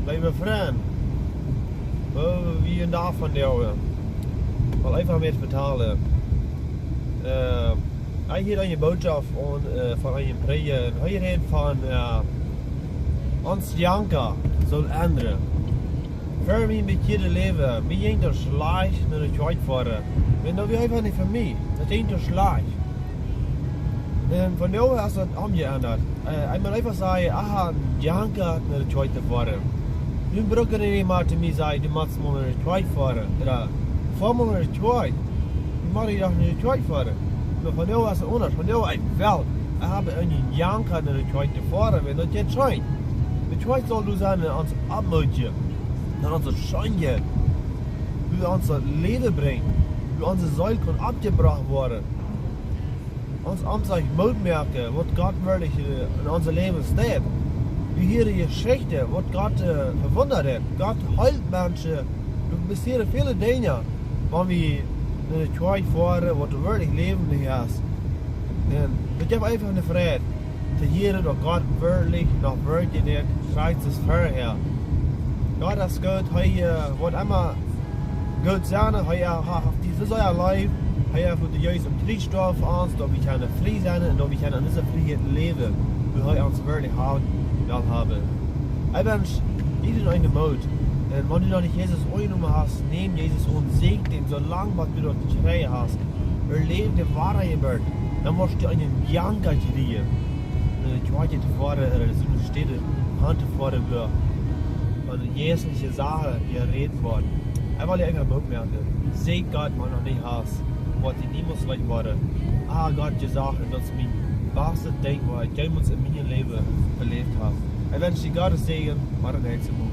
Lieve vriend, wie een dag van jou, wel even mee te betalen. Hij hier aan je boodschap van je breien, hij redt van ons janka zal ändern. Voor mij met je leven, mij ain't er slecht naar het uitvoeren. En dat wil einfach niet voor mij, dat ain't er slecht. En von jou hast du das umgeändert. Einmal einfach sagen, aha, janka naar het uitvoeren. Nu brücken die maar te mij zeggen, du machst mal naar het uitvoeren. Oder, fahr mal naar het uit. Du machst je doch naar het uitvoeren. Maar von jou was het anders. Von jou, ik wel. Ik heb een janka naar het uitvoeren, wenn dat jetzt scheint. Het uit soll du sein, ons abmutje. Naar onze schanje. Wie ons het leven brengt. Wie onze Säule kann abgebracht worden. Ons amtlich Mut merken, wat Gott wirklich in unser Leben steht. Wie hier die Geschichte, was Gott verwundert hat. Gott heilt Menschen. Du bist hier viele Dinge, wenn wir in der Kirche fahren, was du wirklich lebendig hast. Und ich habe einfach eine Freude, zu hören, dass Gott wirklich noch wirklich nicht schreibt es vorher. Gott ist gut, er wird immer gut sein, er hat dieses Jahr Leben. Hij heeft de juiste Kriegstoff aan, dat we kunnen vrij zijn en dat we kunnen in deze vrijheid leven. Wie hij ons wirklich wil hebben. Ik wens iedereen in de moed. En wenn du noch nicht Jesus angenommen hast, neem Jesus und segne ihn, solange was du dort geschreien hast. Erlebe die Wahrheit wird. Dann musst du einen Janka kriegen. Und ich weiß nicht, so steht Hand vor der Tür. Und jährliche Sache hier reden worden. Ich wollte einfach Mut merken. Seh Gott, man noch nicht hast. Wat die niemals gleich worden. Gott gesagt, dat is mijn beste ding, wat ik jemals in mijn leven beleefd heb. En wens je God te zegen, maar dan heet ze moe.